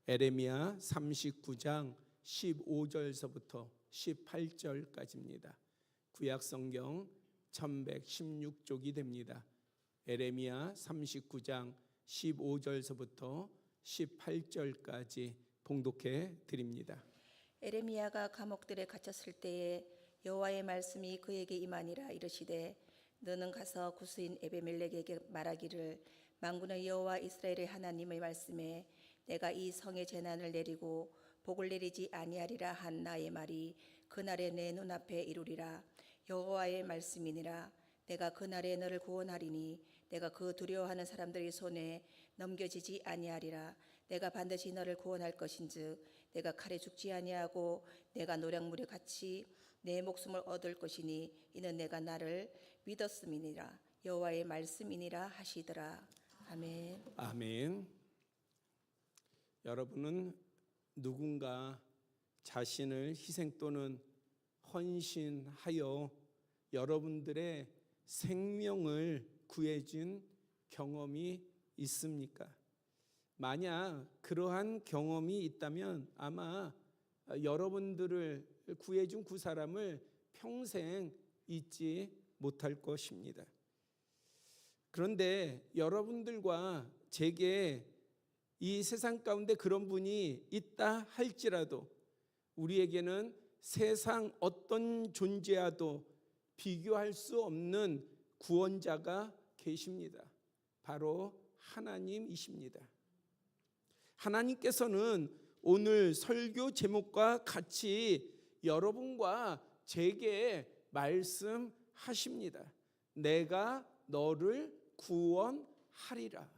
에레미야 39장 15절서부터 18절까지입니다. 구약성경 1116쪽이 됩니다. 에레미야 39장 15절서부터 18절까지 봉독해 드립니다. 에레미야가 감옥들에 갇혔을 때에 여호와의 말씀이 그에게 임하니라. 이르시되 너는 가서 구스인 에베멜렉에게 말하기를 만군의 여호와 이스라엘의 하나님의 말씀에 내가 이 성에 재난을 내리고 복을 내리지 아니하리라 한 나의 말이 그날에 내 눈앞에 이루리라. 여호와의 말씀이니라. 내가 그날에 너를 구원하리니 내가 그 두려워하는 사람들의 손에 넘겨지지 아니하리라. 내가 반드시 너를 구원할 것인즉 내가 칼에 죽지 아니하고 내가 노략물에 갇히 내 목숨을 얻을 것이니 이는 내가 나를 믿었음이니라. 여호와의 말씀이니라 하시더라. 아멘. 아멘. 여러분은 누군가 자신을 희생 또는 헌신하여 여러분들의 생명을 구해준 경험이 있습니까? 만약 그러한 경험이 있다면 아마 여러분들을 구해준 그 사람을 평생 잊지 못할 것입니다. 그런데 여러분들과 제게 이 세상 가운데 그런 분이 있다 할지라도 우리에게는 세상 어떤 존재와도 비교할 수 없는 구원자가 계십니다. 바로 하나님이십니다. 하나님께서는 오늘 설교 제목과 같이 여러분과 제게 말씀하십니다. 내가 너를 구원하리라.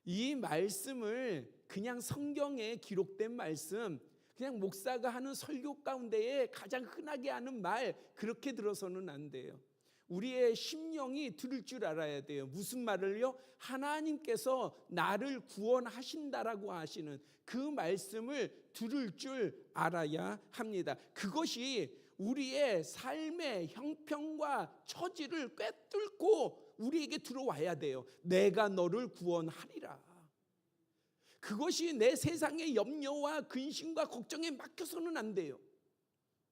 이 말씀을 그냥 성경에 기록된 말씀, 그냥 목사가 하는 설교 가운데에 가장 흔하게 하는 말 그렇게 들어서는 안 돼요. 우리의 심령이 들을 줄 알아야 돼요. 무슨 말을요? 하나님께서 나를 구원하신다라고 하시는 그 말씀을 들을 줄 알아야 합니다. 그것이 우리의 삶의 형편과 처지를 꿰뚫고 우리에게 들어와야 돼요. 내가 너를 구원하리라. 그것이 내 세상의 염려와 근심과 걱정에 맡겨서는 안 돼요.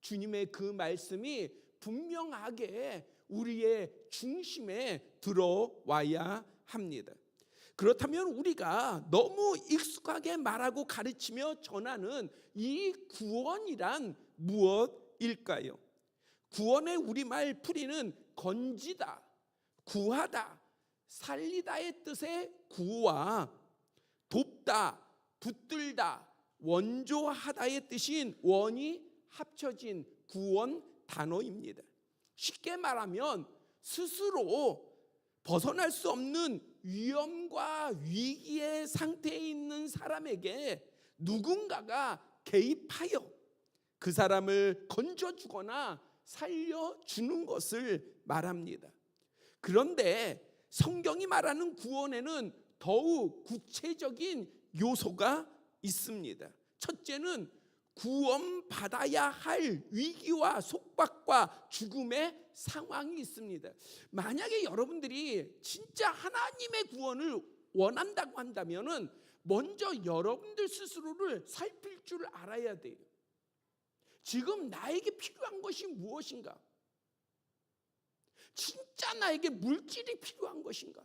주님의 그 말씀이 분명하게 우리의 중심에 들어와야 합니다. 그렇다면 우리가 너무 익숙하게 말하고 가르치며 전하는 이 구원이란 무엇일까요? 구원의 우리말 풀이는 건지다, 구하다, 살리다의 뜻의 구와 돕다, 붙들다, 원조하다의 뜻인 원이 합쳐진 구원 단어입니다. 쉽게 말하면 스스로 벗어날 수 없는 위험과 위기의 상태에 있는 사람에게 누군가가 개입하여 그 사람을 건져주거나 살려주는 것을 말합니다. 그런데 성경이 말하는 구원에는 더욱 구체적인 요소가 있습니다. 첫째는 구원받아야 할 위기와 속박과 죽음의 상황이 있습니다. 만약에 여러분들이 진짜 하나님의 구원을 원한다고 한다면 먼저 여러분들 스스로를 살필 줄 알아야 돼요. 지금 나에게 필요한 것이 무엇인가? 진짜 나에게 물질이 필요한 것인가?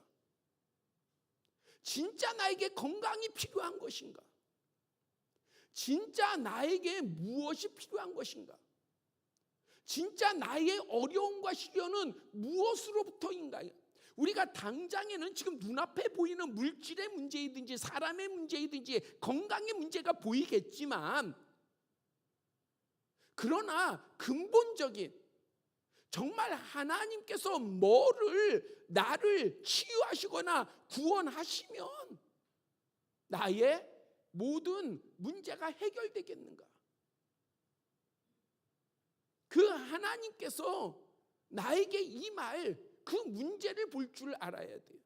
진짜 나에게 건강이 필요한 것인가? 진짜 나에게 무엇이 필요한 것인가? 진짜 나의 어려움과 시련은 무엇으로부터인가요? 우리가 당장에는 지금 눈앞에 보이는 물질의 문제이든지 사람의 문제이든지 건강의 문제가 보이겠지만 그러나 근본적인 정말 하나님께서 나를 치유하시거나 구원하시면 나의 모든 문제가 해결되겠는가? 그 하나님께서 나에게 임할 그 문제를 볼 줄 알아야 돼요.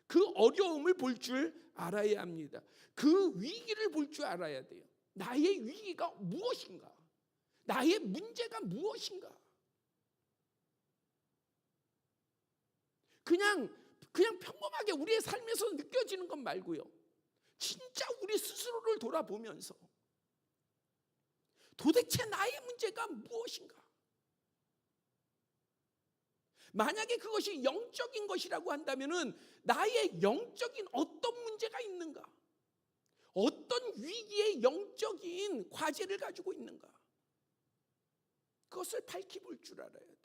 그 어려움을 볼 줄 알아야 합니다. 그 위기를 볼 줄 알아야 돼요. 나의 위기가 무엇인가? 나의 문제가 무엇인가? 그냥 평범하게 우리의 삶에서 느껴지는 것 말고요. 진짜 우리 스스로를 스스로를 돌아보면서 도대체 나의 문제가 무엇인가? 만약에 그것이 영적인 것이라고 한다면은 나의 영적인 어떤 문제가 있는가? 어떤 위기의 영적인 과제를 가지고 있는가? 그것을 밝히 볼 줄 알아야 돼요.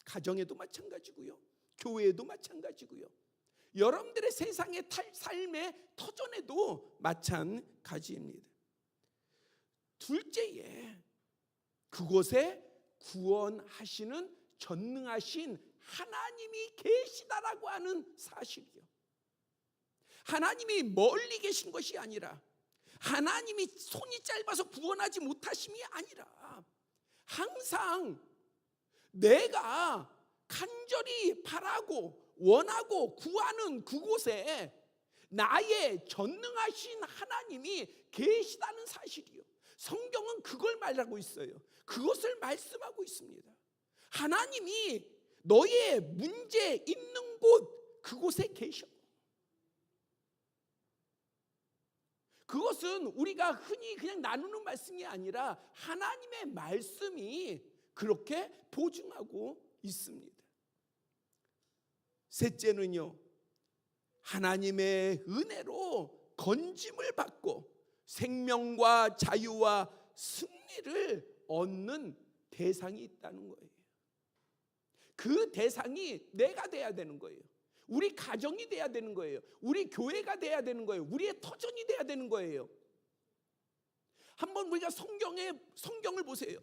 가정에도 마찬가지고요. 교회에도 마찬가지고요. 여러분들의 세상의 삶의 터전에도 마찬가지입니다. 둘째에 그곳에 구원하시는 전능하신 하나님이 계시다라고 하는 사실이요. 하나님이 멀리 계신 것이 아니라, 하나님이 손이 짧아서 구원하지 못하심이 아니라, 항상 내가 간절히 바라고 원하고 구하는 그곳에 나의 전능하신 하나님이 계시다는 사실이요. 성경은 그걸 말하고 있어요. 그것을 말씀하고 있습니다. 하나님이 너의 문제 있는 곳, 그곳에 계셔. 그것은 우리가 흔히 그냥 나누는 말씀이 아니라 하나님의 말씀이 그렇게 보증하고 있습니다. 셋째는요, 하나님의 은혜로 건짐을 받고 생명과 자유와 승리를 얻는 대상이 있다는 거예요. 그 대상이 내가 돼야 되는 거예요. 우리 가정이 돼야 되는 거예요. 우리 교회가 돼야 되는 거예요. 우리의 터전이 돼야 되는 거예요. 한번 우리가 성경을 보세요.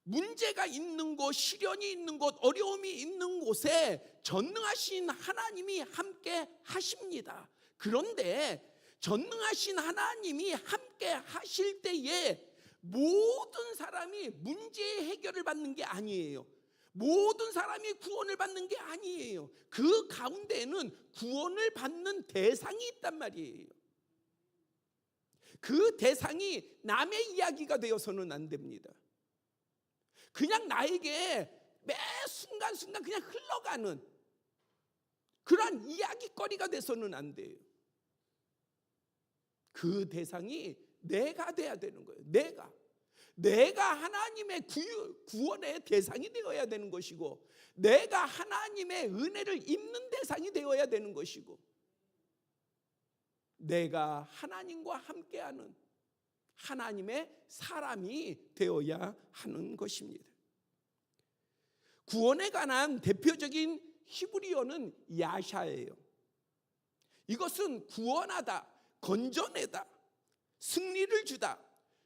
문제가 있는 곳, 시련이 있는 곳, 어려움이 있는 곳에 전능하신 하나님이 함께 하십니다. 그런데 전능하신 하나님이 함께 하실 때에 모든 사람이 문제 해결을 받는 게 아니에요. 모든 사람이 구원을 받는 게 아니에요. 그 가운데에는 구원을 받는 대상이 있단 말이에요. 그 대상이 남의 이야기가 되어서는 안 됩니다. 그냥 나에게 매 순간순간 그냥 흘러가는 그러한 이야기거리가 돼서는 안 돼요. 그 대상이 내가 돼야 되는 거예요. 내가 하나님의 구원의 대상이 되어야 되는 것이고, 내가 하나님의 은혜를 입는 대상이 되어야 되는 것이고, 내가 하나님과 함께하는 하나님의 사람이 되어야 하는 것입니다. 구원에 관한 대표적인 히브리어는 야샤예요. 이것은 구원하다, 건져내다, 승리를 주다,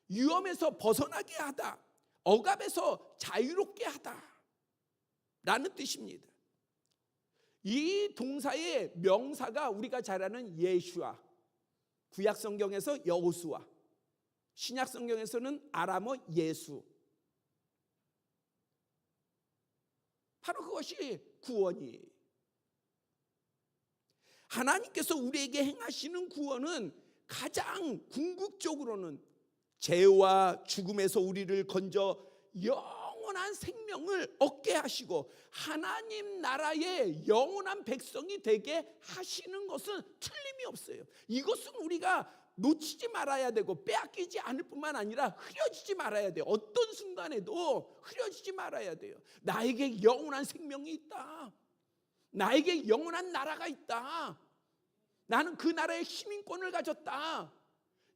위험에서 벗어나게 하다, 억압에서 자유롭게 하다 라는 뜻입니다. 이 동사의 명사가 우리가 잘 아는 예슈아, 구약 성경에서 여호수아, 신약 성경에서는 아람어 예수. 바로 그것이 구원이에요. 하나님께서 우리에게 행하시는 구원은 가장 궁극적으로는 죄와 죽음에서 우리를 건져 영원한 생명을 얻게 하시고 하나님 나라의 영원한 백성이 되게 하시는 것은 틀림이 없어요. 이것은 우리가 놓치지 말아야 되고 빼앗기지 않을 뿐만 아니라 흐려지지 말아야 돼요. 어떤 순간에도 흐려지지 말아야 돼요. 나에게 영원한 생명이 있다. 나에게 영원한 나라가 있다. 나는 그 나라의 시민권을 가졌다.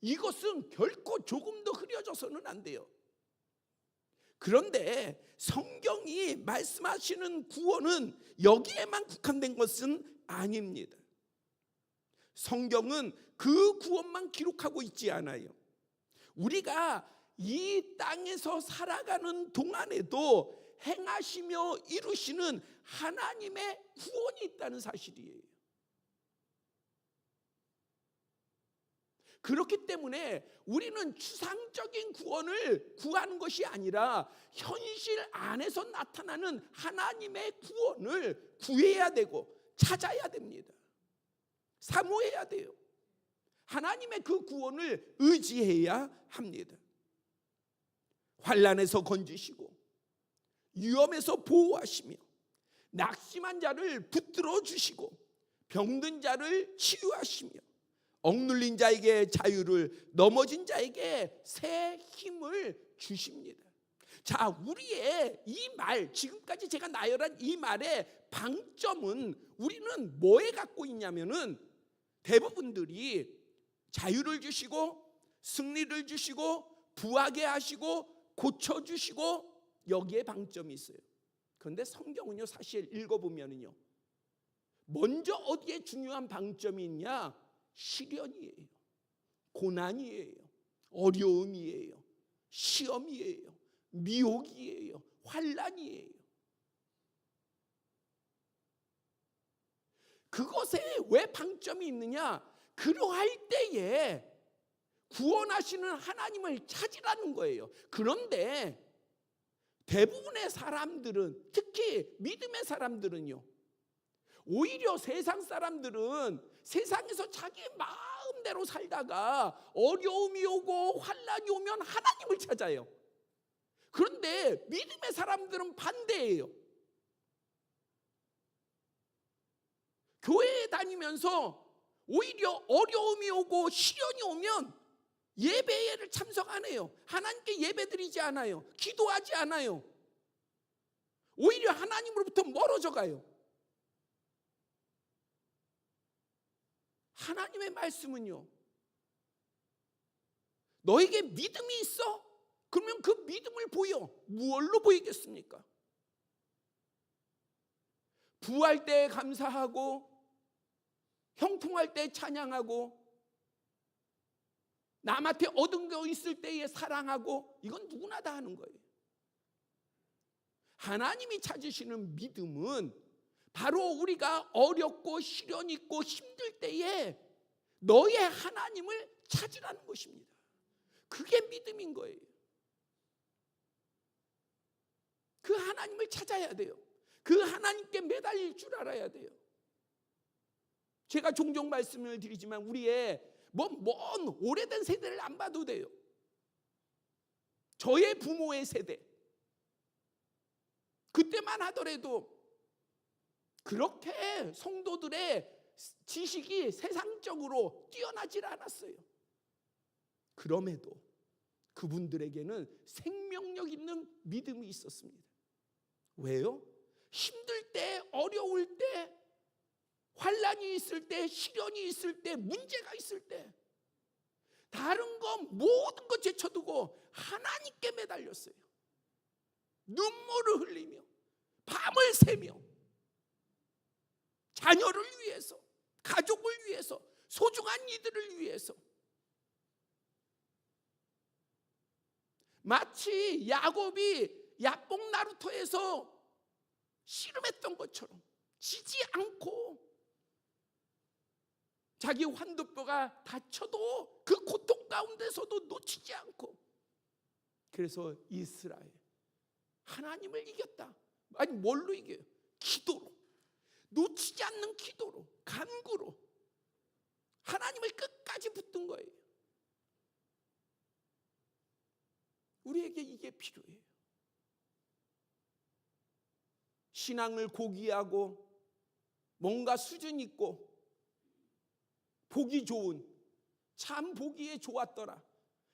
이것은 결코 조금도 흐려져서는 안 돼요. 그런데 성경이 말씀하시는 구원은 여기에만 국한된 것은 아닙니다. 성경은 그 구원만 기록하고 있지 않아요. 우리가 이 땅에서 살아가는 동안에도 행하시며 이루시는 하나님의 구원이 있다는 사실이에요. 그렇기 때문에 우리는 추상적인 구원을 구하는 것이 아니라 현실 안에서 나타나는 하나님의 구원을 구해야 되고 찾아야 됩니다. 사모해야 돼요. 하나님의 그 구원을 의지해야 합니다. 환난에서 건지시고 위험에서 보호하시며 낙심한 자를 붙들어 주시고 병든 자를 치유하시며 억눌린 자에게 자유를, 넘어진 자에게 새 힘을 주십니다. 자, 우리의 이 말, 지금까지 제가 나열한 이 말의 방점은 우리는 뭐에 갖고 있냐면은 대부분들이 자유를 주시고 승리를 주시고 부하게 하시고 고쳐주시고 여기에 방점이 있어요. 그런데 성경은요, 사실 읽어보면은요, 먼저 어디에 중요한 방점이 있냐? 시련이에요, 고난이에요, 어려움이에요, 시험이에요, 미혹이에요, 환난이에요. 그것에 왜 방점이 있느냐? 그러할 때에 구원하시는 하나님을 찾으라는 거예요. 그런데 대부분의 사람들은, 특히 믿음의 사람들은요, 오히려 세상 사람들은 세상에서 자기 마음대로 살다가 어려움이 오고 환난이 오면 하나님을 찾아요. 그런데 믿음의 사람들은 반대예요. 교회에 다니면서 오히려 어려움이 오고 시련이 오면 예배를 참석 안 해요. 하나님께 예배드리지 않아요. 기도하지 않아요. 오히려 하나님으로부터 멀어져 가요. 하나님의 말씀은요, 너에게 믿음이 있어? 그러면 그 믿음을 보여. 무엇로 보이겠습니까? 부할 때 감사하고, 형통할 때 찬양하고, 남한테 얻은 거 있을 때에 사랑하고, 이건 누구나 다 하는 거예요. 하나님이 찾으시는 믿음은 바로 우리가 어렵고 시련 있고 힘들 때에 너의 하나님을 찾으라는 것입니다. 그게 믿음인 거예요. 그 하나님을 찾아야 돼요. 그 하나님께 매달릴 줄 알아야 돼요. 제가 종종 말씀을 드리지만 우리의 먼 오래된 세대를 안 봐도 돼요. 저의 부모의 세대, 그때만 하더라도 그렇게 성도들의 지식이 세상적으로 뛰어나질 않았어요. 그럼에도 그분들에게는 생명력 있는 믿음이 있었습니다. 왜요? 힘들 때, 어려울 때, 환난이 있을 때, 시련이 있을 때, 문제가 있을 때 다른 거 모든 거 제쳐두고 하나님께 매달렸어요. 눈물을 흘리며 밤을 새며 자녀를 위해서, 가족을 위해서, 소중한 이들을 위해서. 마치 야곱이 야복 나루터에서 씨름했던 것처럼 지지 않고 자기 환도뼈가 다쳐도 그 고통 가운데서도 놓치지 않고, 그래서 이스라엘 하나님을 이겼다. 아니 뭘로 이겨요? 기도로, 놓치지 않는 기도로, 간구로 하나님을 끝까지 붙든 거예요. 우리에게 이게 필요해요. 신앙을 고귀하고 뭔가 수준 있고 보기 좋은, 참 보기에 좋았더라,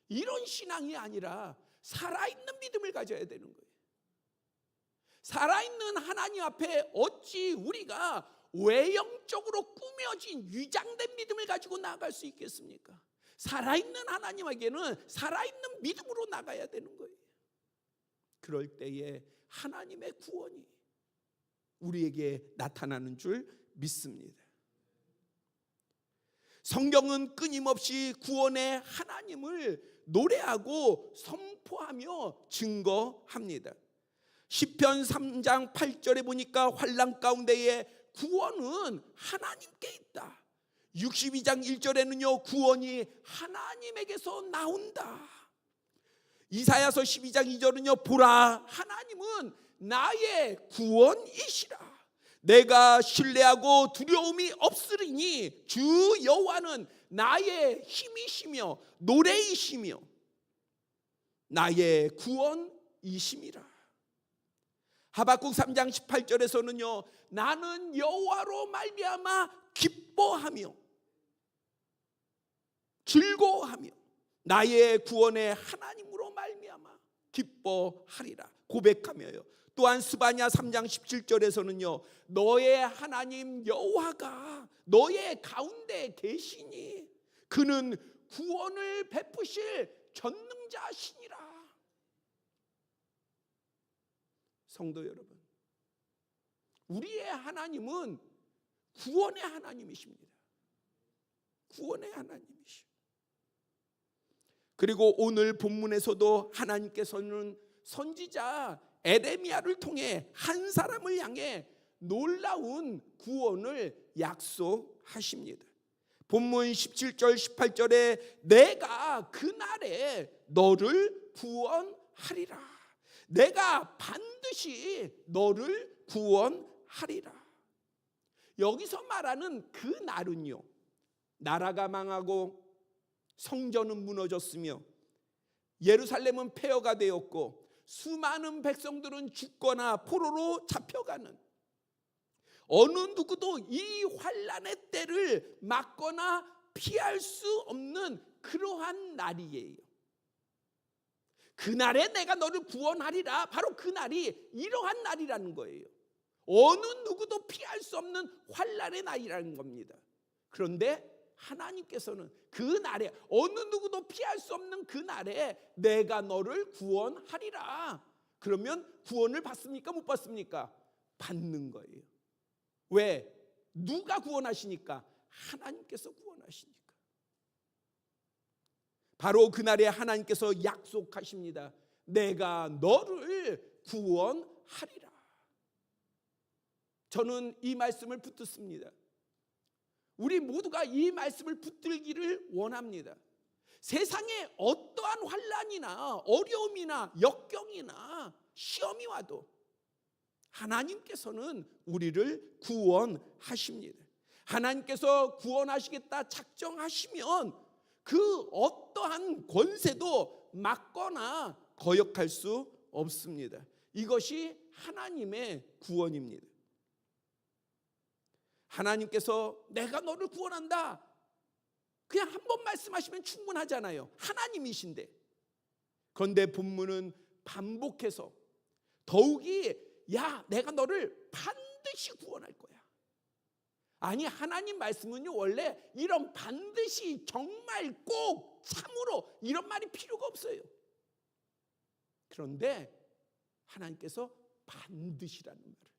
이런 신앙이 아니라 살아있는 믿음을 가져야 되는 거예요. 살아있는 하나님 앞에 어찌 우리가 외형적으로 꾸며진 위장된 믿음을 가지고 나아갈 수 있겠습니까? 살아있는 하나님에게는 살아있는 믿음으로 나가야 되는 거예요. 그럴 때에 하나님의 구원이 우리에게 나타나는 줄 믿습니다. 성경은 끊임없이 구원의 하나님을 노래하고 선포하며 증거합니다. 시편 3장 8절에 보니까 환난 가운데에 구원은 하나님께 있다. 62장 1절에는요, 구원이 하나님에게서 나온다. 이사야서 12장 2절은요, 보라, 하나님은 나의 구원이시라. 내가 신뢰하고 두려움이 없으리니 주 여호와는 나의 힘이시며 노래이시며 나의 구원이심이라. 하박국 3장 18절에서는요, 나는 여호와로 말미암아 기뻐하며 즐거워하며 나의 구원의 하나님으로 말미암아 기뻐하리라 고백하며요. 또한 스바냐 3장 17절에서는요, 너의 하나님 여호와가 너의 가운데 계시니 그는 구원을 베푸실 전능자시니라. 성도 여러분, 우리의 하나님은 구원의 하나님이십니다. 구원의 하나님이시오. 그리고 오늘 본문에서도 하나님께서는 선지자 에레미야를 통해 한 사람을 향해 놀라운 구원을 약속하십니다. 본문 17절 18절에 내가 그날에 너를 구원하리라. 내가 반드시 너를 구원하리라. 여기서 말하는 그 날은요, 나라가 망하고 성전은 무너졌으며 예루살렘은 폐허가 되었고 수많은 백성들은 죽거나 포로로 잡혀가는, 어느 누구도 이 환난의 때를 막거나 피할 수 없는 그러한 날이에요. 그날에 내가 너를 구원하리라. 바로 그 날이 이러한 날이라는 거예요. 어느 누구도 피할 수 없는 환난의 날이라는 겁니다. 그런데 하나님께서는 그 날에, 어느 누구도 피할 수 없는 그 날에 내가 너를 구원하리라. 그러면 구원을 받습니까? 못 받습니까? 받는 거예요. 왜? 누가 구원하시니까? 하나님께서 구원하시니까. 바로 그날에 하나님께서 약속하십니다. 내가 너를 구원하리라. 저는 이 말씀을 붙듭니다. 우리 모두가 이 말씀을 붙들기를 원합니다. 세상에 어떠한 환난이나 어려움이나 역경이나 시험이 와도 하나님께서는 우리를 구원하십니다. 하나님께서 구원하시겠다 작정하시면 그 어떠한 권세도 막거나 거역할 수 없습니다. 이것이 하나님의 구원입니다. 하나님께서 내가 너를 구원한다, 그냥 한 번 말씀하시면 충분하잖아요. 하나님이신데. 그런데 본문은 반복해서 더욱이 야, 내가 너를 반드시 구원할 거야. 아니, 하나님 말씀은요, 원래 이런 반드시, 정말, 꼭, 참으로 이런 말이 필요가 없어요. 그런데 하나님께서 반드시라는 말을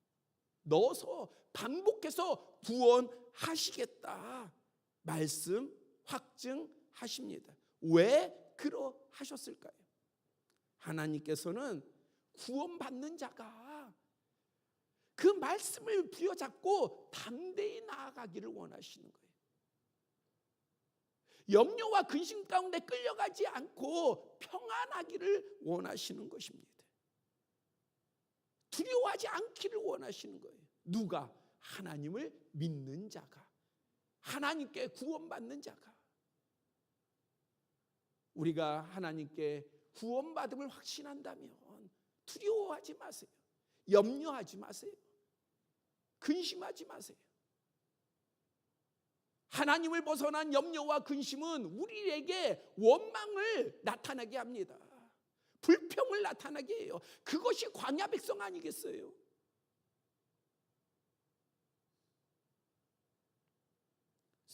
넣어서 반복해서 구원하시겠다 말씀 확증하십니다. 왜 그러하셨을까요? 하나님께서는 구원받는 자가 그 말씀을 부여잡고 담대히 나아가기를 원하시는 거예요. 염려와 근심 가운데 끌려가지 않고 평안하기를 원하시는 것입니다. 두려워하지 않기를 원하시는 거예요. 누가? 하나님을 믿는 자가, 하나님께 구원받는 자가. 우리가 하나님께 구원받음을 확신한다면 두려워하지 마세요. 염려하지 마세요. 근심하지 마세요. 하나님을 벗어난 염려와 근심은 우리에게 원망을 나타나게 합니다. 불평을 나타나게 해요. 그것이 광야 백성 아니겠어요?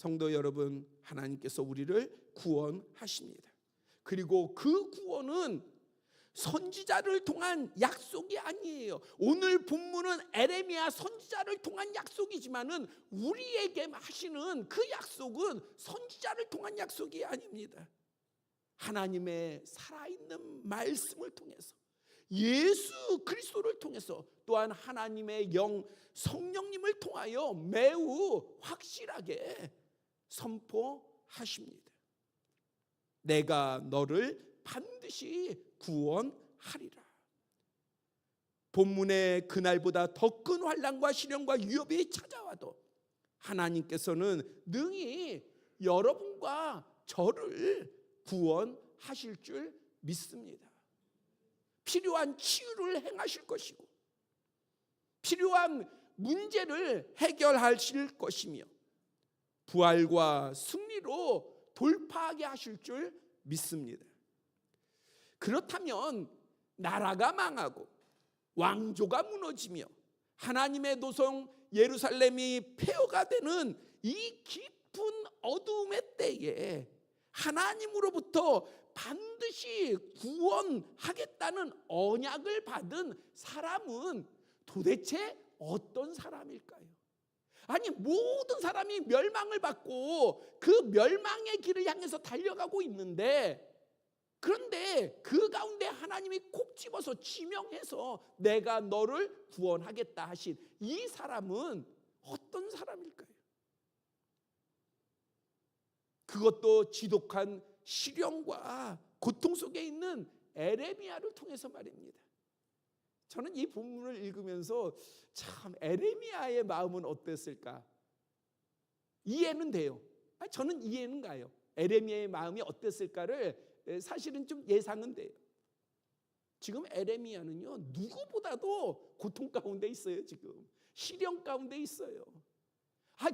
성도 여러분, 하나님께서 우리를 구원하십니다. 그리고 그 구원은 선지자를 통한 약속이 아니에요. 오늘 본문은 에레미야 선지자를 통한 약속이지만은 우리에게 하시는 그 약속은 선지자를 통한 약속이 아닙니다. 하나님의 살아있는 말씀을 통해서, 예수 그리스도를 통해서, 또한 하나님의 영 성령님을 통하여 매우 확실하게 선포하십니다. 내가 너를 반드시 구원하리라. 본문의 그날보다 더 큰 환난과 시련과 위협이 찾아와도 하나님께서는 능히 여러분과 저를 구원하실 줄 믿습니다. 필요한 치유를 행하실 것이고 필요한 문제를 해결하실 것이며 부활과 승리로 돌파하게 하실 줄 믿습니다. 그렇다면 나라가 망하고 왕조가 무너지며 하나님의 도성 예루살렘이 폐허가 되는 이 깊은 어두움의 때에 하나님으로부터 반드시 구원하겠다는 언약을 받은 사람은 도대체 어떤 사람일까요? 아니, 모든 사람이 멸망을 받고 그 멸망의 길을 향해서 달려가고 있는데, 그런데 그 가운데 하나님이 콕 집어서 지명해서 내가 너를 구원하겠다 하신 이 사람은 어떤 사람일까요? 그것도 지독한 시련과 고통 속에 있는 에레미야를 통해서 말입니다. 저는 이 본문을 읽으면서 참 에레미야의 마음은 어땠을까? 이해는 돼요. 저는 이해는 가요. 에레미야의 마음이 어땠을까를 사실은 좀 예상은 돼요. 지금 에레미야는요, 누구보다도 고통 가운데 있어요. 지금 시련 가운데 있어요.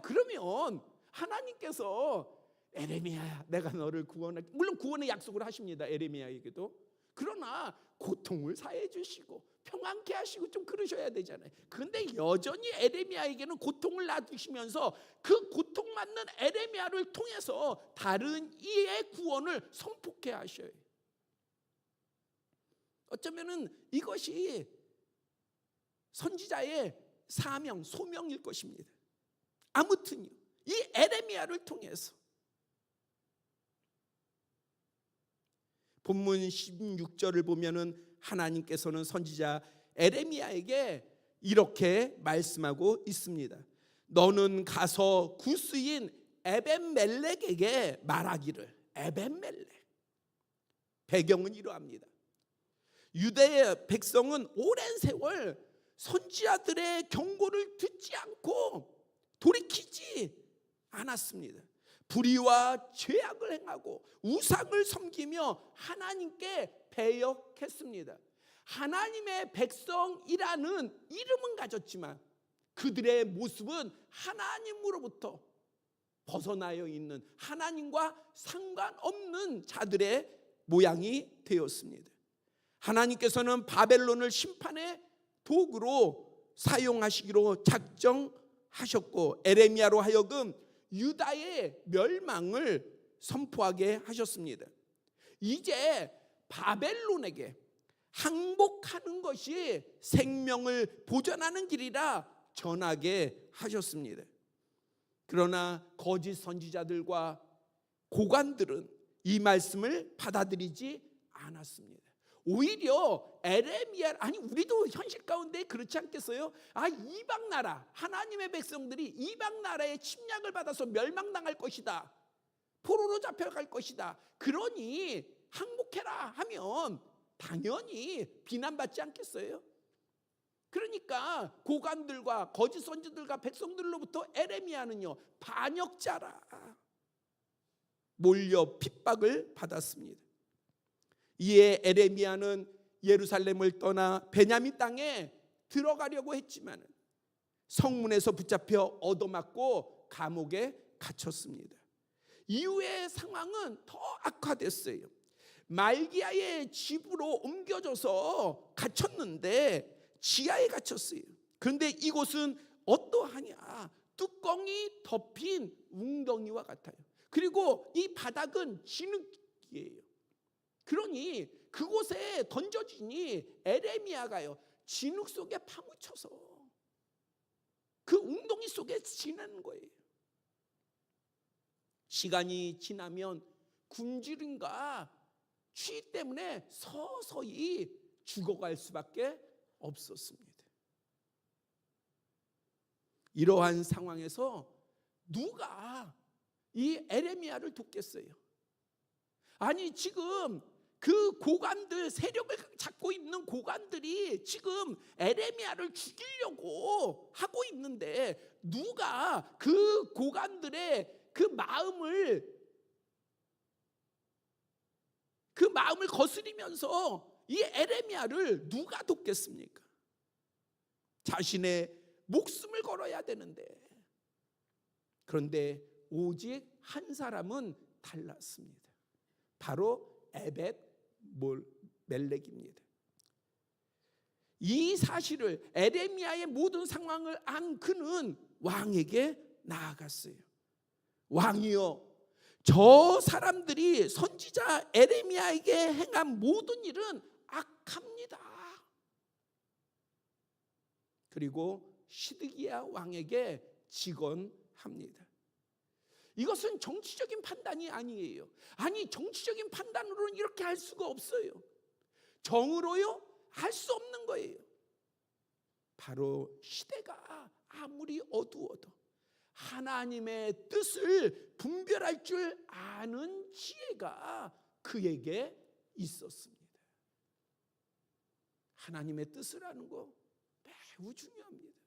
그러면 하나님께서 에레미야야, 내가 너를 구원할, 물론 구원의 약속을 하십니다, 에레미야에게도. 그러나 고통을 사해 주시고 평안케 하시고 좀 그러셔야 되잖아요. 그런데 여전히 에레미야에게는 고통을 놔두시면서 그 고통받는 에레미야를 통해서 다른 이의 구원을 선포케 하셔요. 어쩌면은 이것이 선지자의 사명, 소명일 것입니다. 아무튼요, 이 에레미야를 통해서 본문 16절을 보면은 하나님께서는 선지자 에레미야에게 이렇게 말씀하고 있습니다. 너는 가서 구스인 에벤멜렉에게 말하기를. 에벤멜렉, 배경은 이러합니다. 유대의 백성은 오랜 세월 선지자들의 경고를 듣지 않고 돌이키지 않았습니다. 불의와 죄악을 행하고 우상을 섬기며 하나님께 배역했습니다. 하나님의 백성이라는 이름은 가졌지만 그들의 모습은 하나님으로부터 벗어나여 있는, 하나님과 상관없는 자들의 모양이 되었습니다. 하나님께서는 바벨론을 심판의 도구로 사용하시기로 작정하셨고 에레미야로 하여금 유다의 멸망을 선포하게 하셨습니다. 이제 바벨론에게 항복하는 것이 생명을 보존하는 길이라 전하게 하셨습니다. 그러나 거짓 선지자들과 고관들은 이 말씀을 받아들이지 않았습니다. 오히려 에레미야, 아니 우리도 현실 가운데 그렇지 않겠어요? 이방 나라, 하나님의 백성들이 이방 나라의 침략을 받아서 멸망당할 것이다, 포로로 잡혀갈 것이다, 그러니 항복해라 하면 당연히 비난받지 않겠어요? 그러니까 고관들과 거짓 선지들과 백성들로부터 에레미야는요, 반역자라 몰려 핍박을 받았습니다. 이에 에레미야는 예루살렘을 떠나 베냐민 땅에 들어가려고 했지만 성문에서 붙잡혀 얻어맞고 감옥에 갇혔습니다. 이후의 상황은 더 악화됐어요. 말기야의 집으로 옮겨져서 갇혔는데 지하에 갇혔어요. 그런데 이곳은 어떠하냐? 뚜껑이 덮인 웅덩이와 같아요. 그리고 이 바닥은 진흙이에요. 그러니 그곳에 던져지니 에레미야가요, 진흙 속에 파묻혀서 그 웅덩이 속에 지내는 거예요. 시간이 지나면 굶주림과 추위 때문에 서서히 죽어갈 수밖에 없었습니다. 이러한 상황에서 누가 이 에레미야를 돕겠어요? 아니 지금 그 고관들, 세력을 잡고 있는 고관들이 지금 에레미야를 죽이려고 하고 있는데 누가 그 고관들의 그 마음을 거스리면서 이 에레미야를 누가 돕겠습니까? 자신의 목숨을 걸어야 되는데, 그런데 오직 한 사람은 달랐습니다. 바로 에벳 멜렉입니다. 이 사실을, 에레미야의 모든 상황을 안 그는 왕에게 나아갔어요. 왕이여, 저 사람들이 선지자 에레미야에게 행한 모든 일은 악합니다. 그리고 시드기야 왕에게 직언합니다. 이것은 정치적인 판단이 아니에요. 아니, 정치적인 판단으로는 이렇게 할 수가 없어요. 정으로요? 할 수 없는 거예요. 바로 시대가 아무리 어두워도 하나님의 뜻을 분별할 줄 아는 지혜가 그에게 있었습니다. 하나님의 뜻을 아는 거 매우 중요합니다.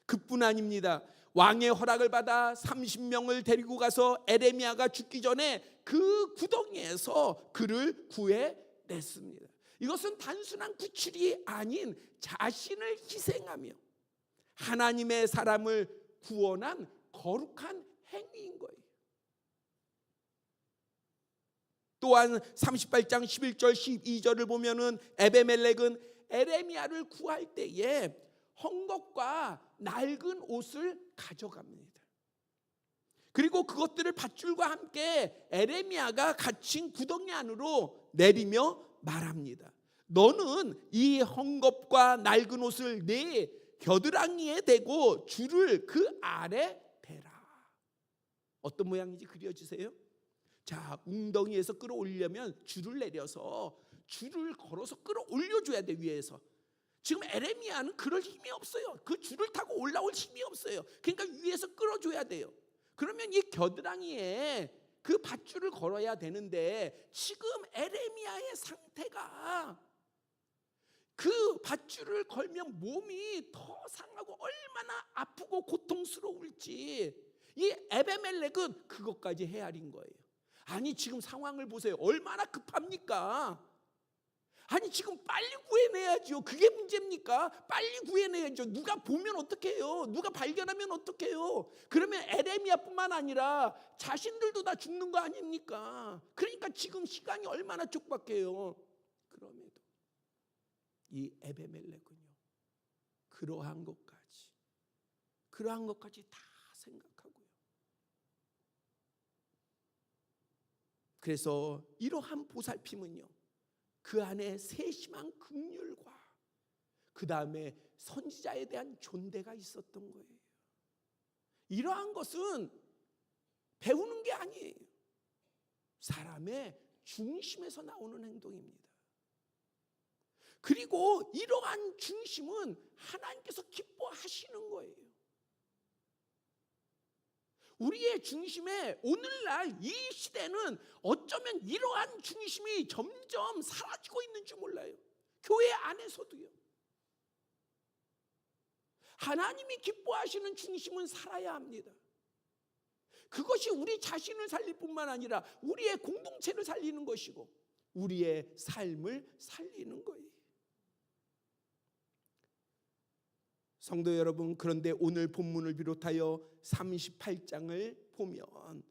그뿐 아닙니다. 왕의 허락을 받아 30명을 데리고 가서 에레미야가 죽기 전에 그 구덩이에서 그를 구해냈습니다. 이것은 단순한 구출이 아닌 자신을 희생하며 하나님의 사람을 구원한 거룩한 행위인 거예요. 또한 38장 11절 12절을 보면은 에베멜렉은 에레미야를 구할 때에 헝겊과 낡은 옷을 가져갑니다. 그리고 그것들을 밧줄과 함께 에레미야가 갇힌 구덩이 안으로 내리며 말합니다. 너는 이 헝겊과 낡은 옷을 내 겨드랑이에 대고 줄을 그 아래 대라. 어떤 모양인지 그려주세요. 자, 웅덩이에서 끌어올리려면 줄을 내려서 줄을 걸어서 끌어올려줘야 돼, 위에서. 지금 에레미야는 그럴 힘이 없어요. 그 줄을 타고 올라올 힘이 없어요. 그러니까 위에서 끌어줘야 돼요. 그러면 이 겨드랑이에 그 밧줄을 걸어야 되는데 지금 에레미야의 상태가 그 밧줄을 걸면 몸이 더 상하고 얼마나 아프고 고통스러울지 이 에베멜렉은 그것까지 헤아린 거예요. 아니, 지금 상황을 보세요. 얼마나 급합니까? 아니, 지금 빨리 구해내야죠. 그게 문제입니까? 빨리 구해내야죠. 누가 보면 어떡해요? 누가 발견하면 어떡해요? 그러면 에레미야뿐만 아니라 자신들도 다 죽는 거 아닙니까? 그러니까 지금 시간이 얼마나 촉박해요. 그럼에도 이 에베멜렉은요, 그러한 것까지 다 생각하고요. 그래서 이러한 보살핌은요, 그 안에 세심한 긍휼과 그 다음에 선지자에 대한 존대가 있었던 거예요. 이러한 것은 배우는 게 아니에요. 사람의 중심에서 나오는 행동입니다. 그리고 이러한 중심은 하나님께서 기뻐하시는 거예요. 우리의 중심에 오늘날 이 시대는 어쩌면 이러한 중심이 점점 사라지고 있는 줄 몰라요. 교회 안에서도요. 하나님이 기뻐하시는 중심은 살아야 합니다. 그것이 우리 자신을 살릴 뿐만 아니라 우리의 공동체를 살리는 것이고 우리의 삶을 살리는 거예요. 성도 여러분, 그런데 오늘 본문을 비롯하여 38장을 보면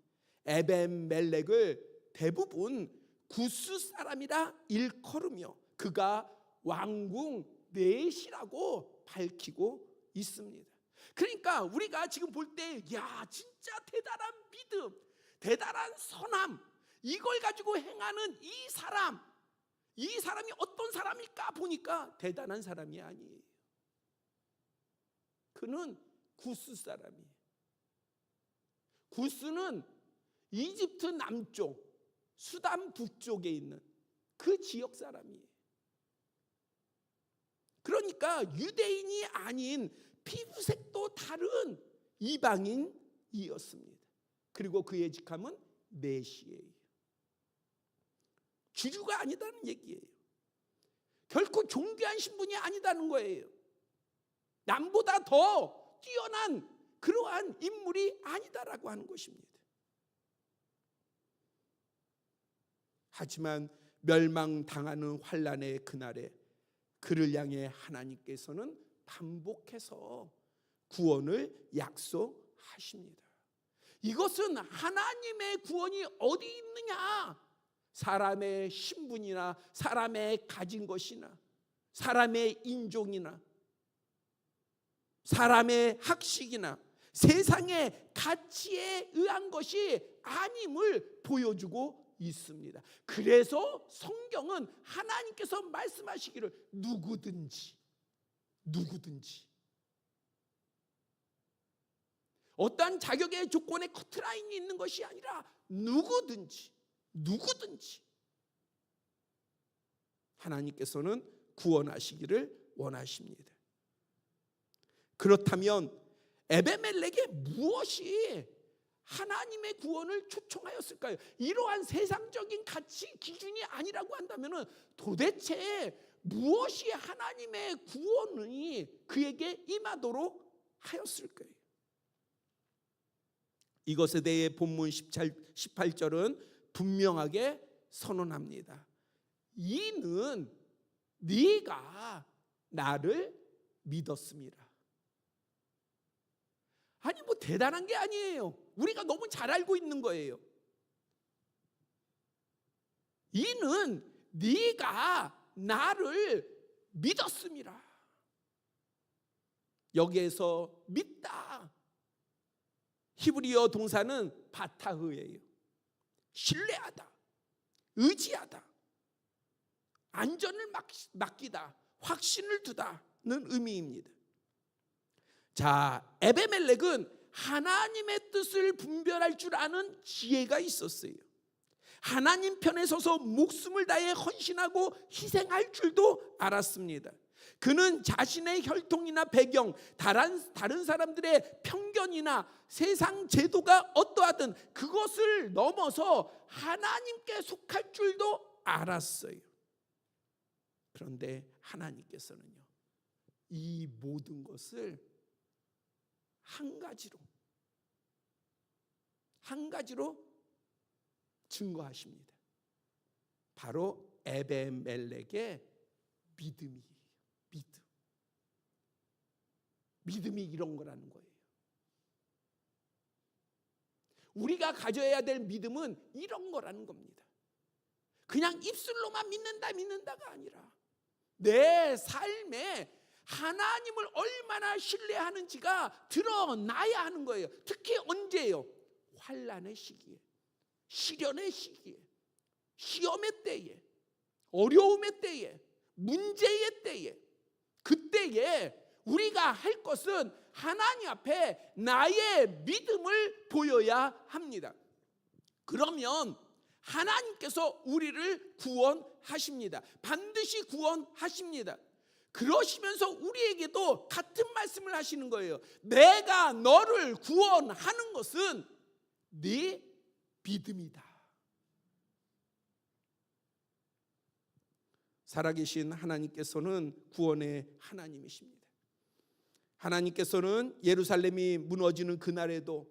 에벤멜렉을 대부분 구스 사람이라 일컬으며 그가 왕궁 넷이라고 밝히고 있습니다. 그러니까 우리가 지금 볼 때, 야, 진짜 대단한 믿음, 대단한 선함, 이걸 가지고 행하는 이 사람이 어떤 사람일까 보니까 대단한 사람이 아니에요. 그는 구스 사람이에요. 구스는 이집트 남쪽, 수단 북쪽에 있는 그 지역 사람이에요. 그러니까 유대인이 아닌 피부색도 다른 이방인이었습니다. 그리고 그의 직함은 메시예요. 주류가 아니다는 얘기예요. 결코 존귀한 신분이 아니다는 거예요. 남보다 더 뛰어난 그러한 인물이 아니다라고 하는 것입니다. 하지만 멸망당하는 환난의 그날에 그를 향해 하나님께서는 반복해서 구원을 약속하십니다. 이것은 하나님의 구원이 어디 있느냐? 사람의 신분이나 사람의 가진 것이나 사람의 인종이나 사람의 학식이나 세상의 가치에 의한 것이 아님을 보여주고 있습니다. 그래서 성경은 하나님께서 말씀하시기를 누구든지 어떠한 자격의 조건의 커트라인이 있는 것이 아니라 누구든지 하나님께서는 구원하시기를 원하십니다. 그렇다면 에베멜렉에 무엇이 하나님의 구원을 초청하였을까요? 이러한 세상적인 가치 기준이 아니라고 한다면 도대체 무엇이 하나님의 구원이 그에게 임하도록 하였을까요? 이것에 대해 본문 18절은 분명하게 선언합니다. 이는 네가 나를 믿었음이라. 아니 뭐 대단한 게 아니에요. 우리가 너무 잘 알고 있는 거예요. 이는 네가 나를 믿었음이라. 여기에서 믿다, 히브리어 동사는 바타흐예요. 신뢰하다, 의지하다, 안전을 맡기다, 확신을 두다는 의미입니다. 자, 에베멜렉은 하나님의 뜻을 분별할 줄 아는 지혜가 있었어요. 하나님 편에 서서 목숨을 다해 헌신하고 희생할 줄도 알았습니다. 그는 자신의 혈통이나 배경, 다른 사람들의 편견이나 세상 제도가 어떠하든 그것을 넘어서 하나님께 속할 줄도 알았어요. 그런데 하나님께서는요, 이 모든 것을 한 가지로 증거하십니다. 바로 에베멜렉의 믿음이. 믿음이 이런 거라는 거예요. 우리가 가져야 될 믿음은 이런 거라는 겁니다. 그냥 입술로만 믿는다가 아니라 내 삶에 하나님을 얼마나 신뢰하는지가 드러나야 하는 거예요. 특히 언제예요? 환난의 시기에, 시련의 시기에, 시험의 때에, 어려움의 때에, 문제의 때에, 그때에 우리가 할 것은 하나님 앞에 나의 믿음을 보여야 합니다. 그러면 하나님께서 우리를 구원하십니다. 반드시 구원하십니다. 그러시면서 우리에게도 같은 말씀을 하시는 거예요. 내가 너를 구원하는 것은 네 믿음이다. 살아계신 하나님께서는 구원의 하나님이십니다. 하나님께서는 예루살렘이 무너지는 그날에도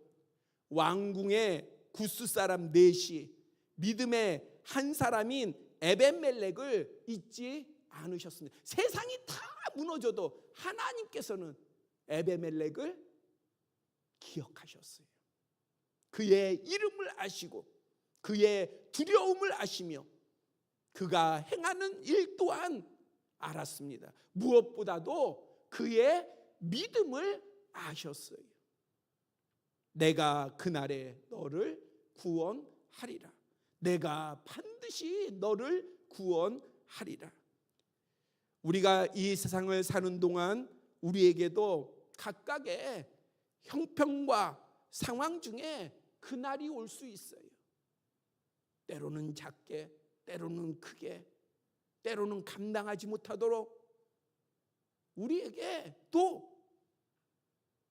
왕궁의 구스 사람 넷이 믿음의 한 사람인 에벤멜렉을 잊지 않으셨습니다. 세상이 다 무너져도 하나님께서는 에벤멜렉을 기억하셨어요. 그의 이름을 아시고 그의 두려움을 아시며 그가 행하는 일 또한 알았습니다. 무엇보다도 그의 믿음을 아셨어요. 내가 그날에 너를 구원하리라. 내가 반드시 너를 구원하리라. 우리가 이 세상을 사는 동안 우리에게도 각각의 형편과 상황 중에 그날이 올 수 있어요. 때로는 작게, 때로는 크게, 때로는 감당하지 못하도록 우리에게 또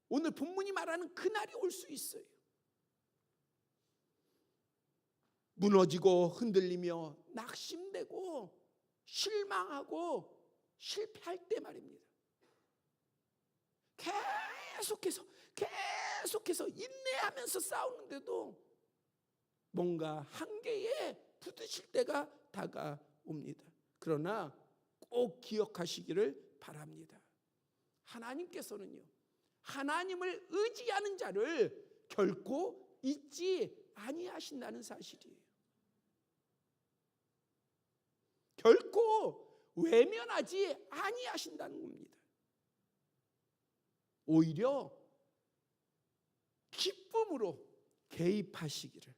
오늘 본문이 말하는 그날이 올 수 있어요. 무너지고 흔들리며 낙심되고 실망하고 실패할 때 말입니다. 계속해서 인내하면서 싸우는데도 뭔가 한계에 부딪힐 때가 다가옵니다. 그러나 꼭 기억하시기를 바랍니다. 하나님께서는요, 하나님을 의지하는 자를 결코 잊지 아니하신다는 사실이에요. 결코 외면하지 아니하신다는 겁니다. 오히려 기쁨으로 개입하시기를,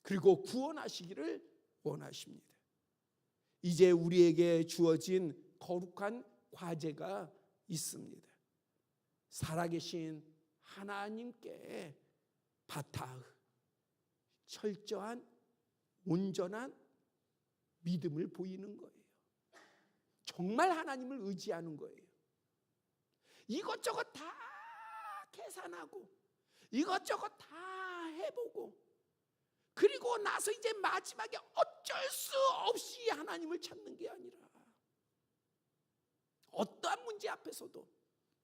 그리고 구원하시기를 원하십니다. 이제 우리에게 주어진 거룩한 과제가 있습니다. 살아계신 하나님께 바타흐, 철저한 온전한 믿음을 보이는 거예요. 정말 하나님을 의지하는 거예요. 이것저것 다 계산하고 이것저것 다 해보고 그리고 나서 이제 마지막에 어쩔 수 없이 하나님을 찾는 게 아니라 어떠한 문제 앞에서도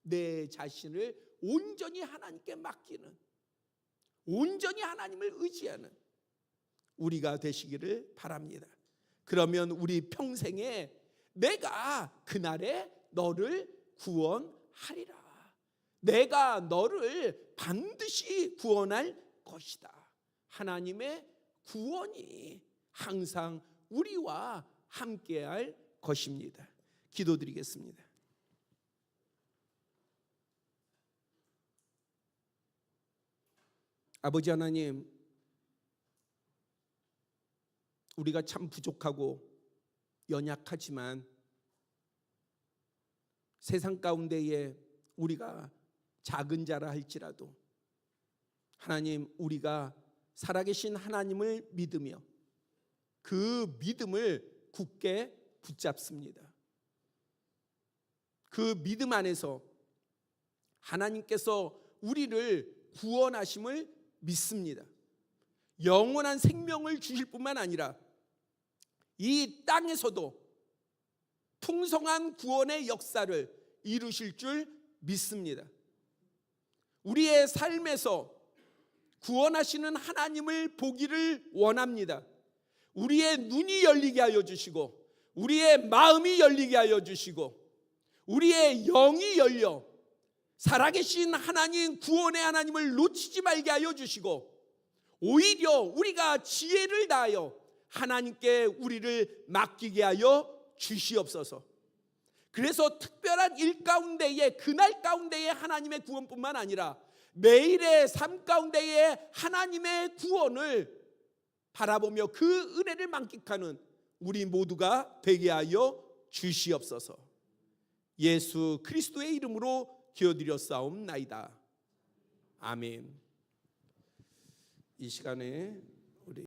내 자신을 온전히 하나님께 맡기는, 온전히 하나님을 의지하는 우리가 되시기를 바랍니다. 그러면 우리 평생에 내가 그날에 너를 구원하리라, 내가 너를 반드시 구원할 것이다, 하나님의 구원이 항상 우리와 함께할 것입니다. 기도드리겠습니다. 아버지 하나님, 우리가 참 부족하고 연약하지만 세상 가운데에 우리가 작은 자라 할지라도 하나님, 우리가 살아계신 하나님을 믿으며 그 믿음을 굳게 붙잡습니다. 그 믿음 안에서 하나님께서 우리를 구원하심을 믿습니다. 영원한 생명을 주실 뿐만 아니라 이 땅에서도 풍성한 구원의 역사를 이루실 줄 믿습니다. 우리의 삶에서 구원하시는 하나님을 보기를 원합니다. 우리의 눈이 열리게 하여 주시고 우리의 마음이 열리게 하여 주시고 우리의 영이 열려 살아계신 하나님, 구원의 하나님을 놓치지 말게 하여 주시고 오히려 우리가 지혜를 다하여 하나님께 우리를 맡기게 하여 주시옵소서. 그래서 특별한 일 가운데에, 그날 가운데에 하나님의 구원뿐만 아니라 매일의 삶 가운데에 하나님의 구원을 바라보며 그 은혜를 만끽하는 우리 모두가 되게 하여 주시옵소서. 예수 그리스도의 이름으로 기도드렸사옵나이다. 아멘. 이 시간에